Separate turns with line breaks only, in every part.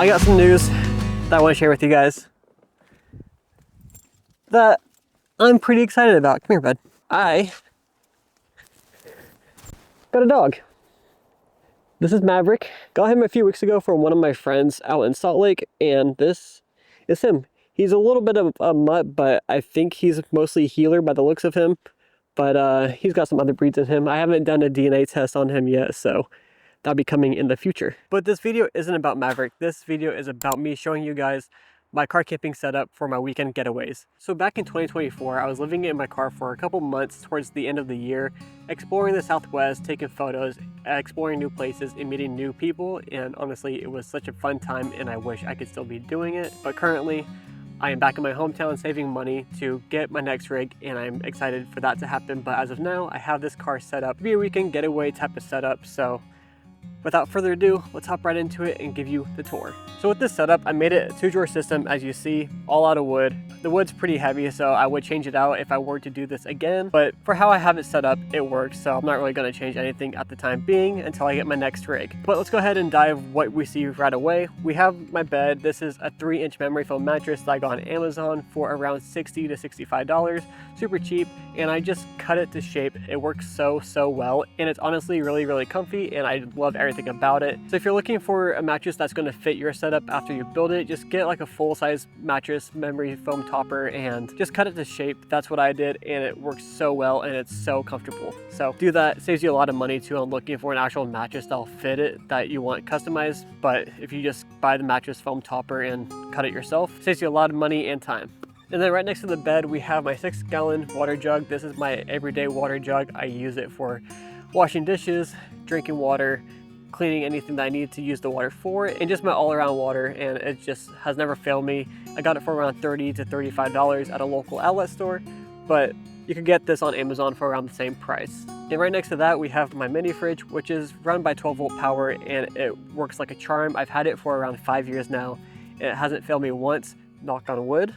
I got some news that I want to share with you guys that I'm pretty excited about. Come here, bud. I got a dog. This is Maverick. Got him a few weeks ago from one of my friends out in Salt Lake, and this is him. He's a little bit of a mutt, but I think he's mostly healer by the looks of him. But he's got some other breeds in him. I haven't done a DNA test on him yet, so that'll be coming in the future. But this video isn't about Maverick. This video is about me showing you guys my car camping setup for my weekend getaways. So back in 2024, I was living in my car for a couple months towards the end of the year, exploring the Southwest, taking photos, exploring new places, and meeting new people. And honestly, it was such a fun time, and I wish I could still be doing it. But currently, I am back in my hometown saving money to get my next rig, and I'm excited for that to happen. But as of now, I have this car set up to be a weekend getaway type of setup. So without further ado, let's hop right into it and give you the tour. So with this setup, I made it a 2-drawer system, as you see, all out of wood. The wood's pretty heavy, so I would change it out if I were to do this again. But for how I have it set up, it works, so I'm not really going to change anything at the time being until I get my next rig. But let's go ahead and dive what we see right away. We have my bed. This is a 3-inch memory foam mattress that I got on Amazon for around $60 to $65. Super cheap, and I just cut it to shape. It works so well, and it's honestly really comfy, and I love everything about it. So if you're looking for a mattress that's going to fit your setup after you build it, just get like a full-size mattress memory foam topper and just cut it to shape. That's what I did, and it works so well, and it's so comfortable. So do that. Saves you a lot of money too on looking for an actual mattress that'll fit it that you want customized. But if you just buy the mattress foam topper and cut it yourself, saves you a lot of money and time. And then right next to the bed, we have my 6-gallon water jug. This is my everyday water jug. I use it for washing dishes, drinking water, cleaning anything that I need to use the water for, and just my all-around water, and it just has never failed me. I got it for around $30 to $35 at a local outlet store, but you could get this on Amazon for around the same price. And right next to that, we have my mini fridge, which is run by 12-volt power, and it works like a charm. I've had it for around 5 years now, and it hasn't failed me once, knock on wood,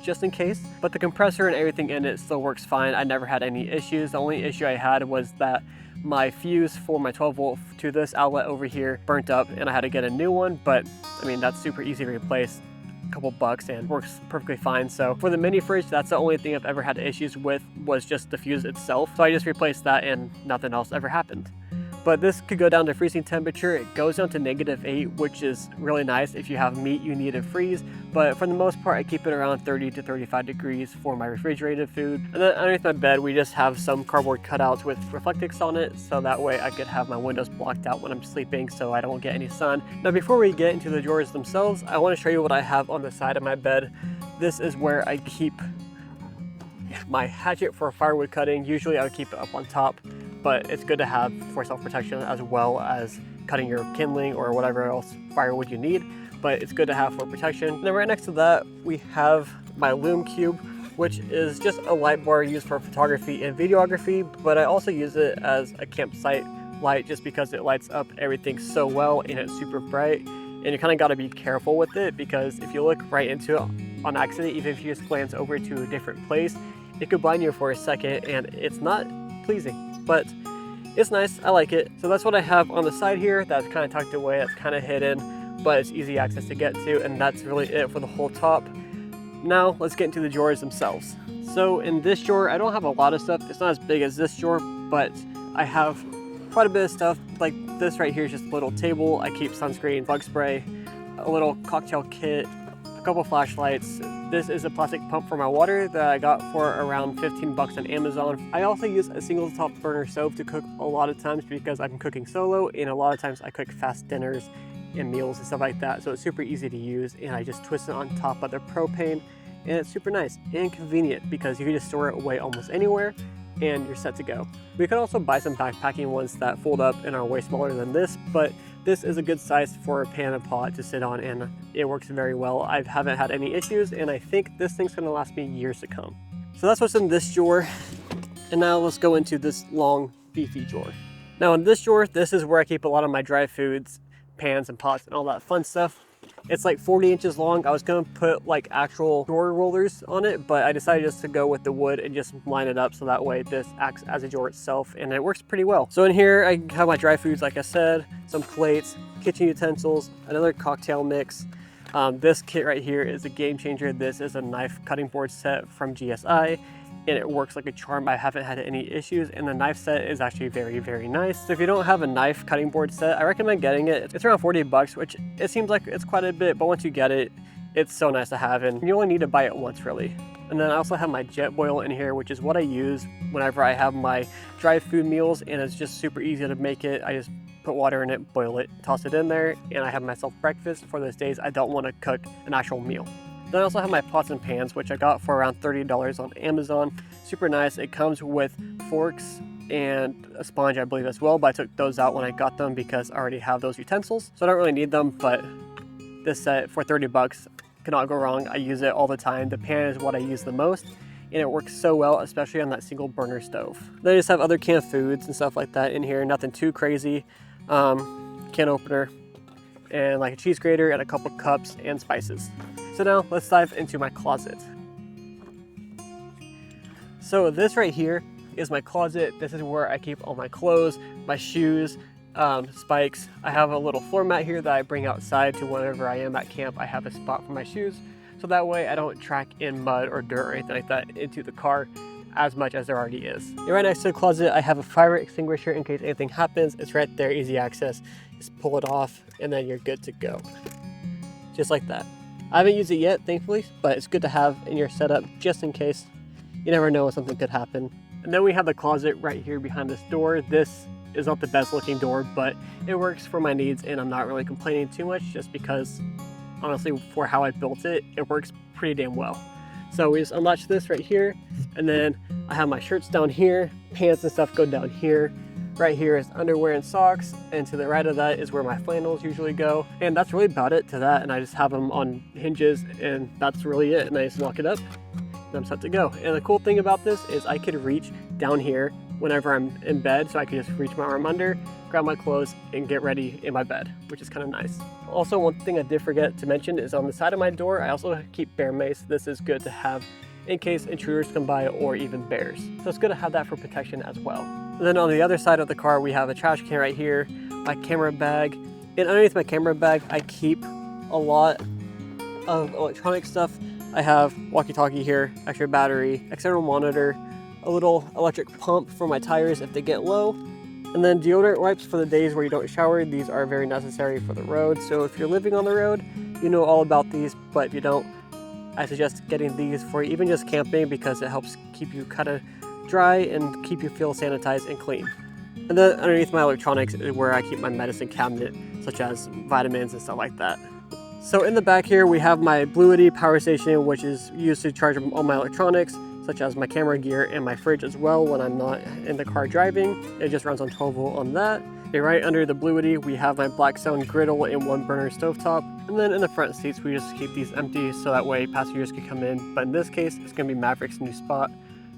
just in case. But the compressor and everything in it still works fine. I never had any issues. The only issue I had was that my fuse for my 12-volt to this outlet over here burnt up, and I had to get a new one. But I mean, that's super easy to replace, a couple bucks, and works perfectly fine. So for the mini fridge, that's the only thing I've ever had issues with, was just the fuse itself. So I just replaced that, and nothing else ever happened. But this could go down to freezing temperature. It goes down to -8, which is really nice if you have meat you need to freeze. But for the most part, I keep it around 30 to 35 degrees for my refrigerated food. And then underneath my bed, we just have some cardboard cutouts with reflectix on it, so that way I could have my windows blocked out when I'm sleeping so I don't get any sun. Now before we get into the drawers themselves, I want to show you what I have on the side of my bed. This is where I keep my hatchet for firewood cutting. Usually I would keep it up on top, but it's good to have for self-protection as well as cutting your kindling or whatever else firewood you need. But it's good to have for protection. And then right next to that, we have my Lume Cube, which is just a light bar used for photography and videography, but I also use it as a campsite light just because it lights up everything so well, and it's super bright. And you kind of got to be careful with it, because if you look right into it on accident, even if you just glance over to a different place, it could blind you for a second, and it's not pleasing, but it's nice. I like it. So that's what I have on the side here. That's kind of tucked away. That's kind of hidden, but it's easy access to get to, and that's really it for the whole top. Now let's get into the drawers themselves. So in this drawer, I don't have a lot of stuff. It's not as big as this drawer, but I have quite a bit of stuff. Like this right here is just a little table. I keep sunscreen, bug spray, a little cocktail kit, a couple flashlights. This is a plastic pump for my water that I got for around 15 bucks on Amazon. I also use a single top burner stove to cook a lot of times because I'm cooking solo, and a lot of times I cook fast dinners and meals and stuff like that. So it's super easy to use, and I just twist it on top of the propane, and it's super nice and convenient because you can just store it away almost anywhere and you're set to go. We could also buy some backpacking ones that fold up and are way smaller than this, but this is a good size for a pan and pot to sit on, and it works very well. I haven't had any issues, and I think this thing's gonna last me years to come. So that's what's in this drawer. And now let's go into this long, beefy drawer. Now in this drawer, this is where I keep a lot of my dry foods, pans and pots and all that fun stuff. It's like 40 inches long. I was gonna put like actual drawer rollers on it, but I decided just to go with the wood and just line it up so that way this acts as a drawer itself, and it works pretty well. So in here I have my dry foods, like I said, some plates, kitchen utensils, another cocktail mix. This kit right here is a game changer. This is a knife cutting board set from GSI, and it works like a charm. I haven't had any issues, and the knife set is actually very, very nice. So if you don't have a knife cutting board set, I recommend getting it. It's around 40 bucks, which it seems like it's quite a bit, but once you get it, it's so nice to have, and you only need to buy it once really. And then I also have my jet boil in here, which is what I use whenever I have my dry food meals, and it's just super easy to make it. I just put water in it, boil it, toss it in there, and I have myself breakfast for those days I don't want to cook an actual meal. Then I also have my pots and pans, which I got for around $30 on Amazon. Super nice. It comes with forks and a sponge, I believe, as well, but I took those out when I got them because I already have those utensils, so I don't really need them. But this set for 30 bucks, cannot go wrong. I use it all the time. The pan is what I use the most, and it works so well, especially on that single burner stove. Then I just have other canned foods and stuff like that in here, nothing too crazy. Can opener, and like a cheese grater, and a couple cups and spices. So now let's dive into my closet. So this right here is my closet. This is where I keep all my clothes, my shoes, spikes. I have a little floor mat here that I bring outside to whenever I am at camp. I have a spot for my shoes, so that way I don't track in mud or dirt or anything like that into the car as much as there already is. And right next to the closet, I have a fire extinguisher in case anything happens. It's right there, easy access. Just pull it off and then you're good to go. Just like that. I haven't used it yet, thankfully, but it's good to have in your setup just in case. You never know when something could happen. And then we have the closet right here behind this door. This is not the best looking door, but it works for my needs, and I'm not really complaining too much just because, honestly, for how I built it, it works pretty damn well. So we just unlatch this right here, and then I have my shirts down here, pants and stuff go down here. Right here is underwear and socks, and to the right of that is where my flannels usually go. And that's really about it to that, and I just have them on hinges, and that's really it. And I just lock it up, and I'm set to go. And the cool thing about this is I could reach down here whenever I'm in bed, so I can just reach my arm under, grab my clothes, and get ready in my bed, which is kind of nice. Also, one thing I did forget to mention is on the side of my door, I also keep bear mace. This is good to have in case intruders come by or even bears. So it's good to have that for protection as well. And then on the other side of the car, we have a trash can right here, my camera bag. And underneath my camera bag, I keep a lot of electronic stuff. I have walkie-talkie here, extra battery, external monitor, a little electric pump for my tires if they get low, and then deodorant wipes for the days where you don't shower. These are very necessary for the road. So if you're living on the road, you know all about these, but if you don't, I suggest getting these for even just camping because it helps keep you kind of dry and keep you feel sanitized and clean. And then underneath my electronics is where I keep my medicine cabinet, such as vitamins and stuff like that. So in the back here, we have my Bluity power station, which is used to charge all my electronics, such as my camera gear and my fridge as well when I'm not in the car driving. It just runs on 12 volt on that. And right under the Bluity, we have my Blackstone griddle and 1-burner stovetop. And then in the front seats, we just keep these empty so that way passengers can come in. But in this case, it's gonna be Maverick's new spot.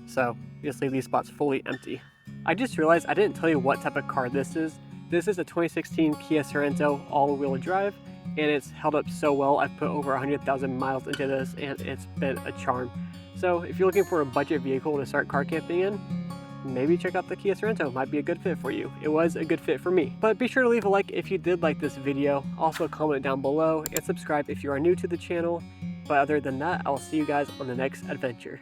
So you just leave these spots fully empty. I just realized I didn't tell you what type of car this is. This is a 2016 Kia Sorento all-wheel drive, and it's held up so well. I've put over 100,000 miles into this, and it's been a charm. So if you're looking for a budget vehicle to start car camping in, maybe check out the Kia Sorento. It might be a good fit for you. It was a good fit for me. But be sure to leave a like if you did like this video. Also comment down below and subscribe if you are new to the channel. But other than that, I'll see you guys on the next adventure.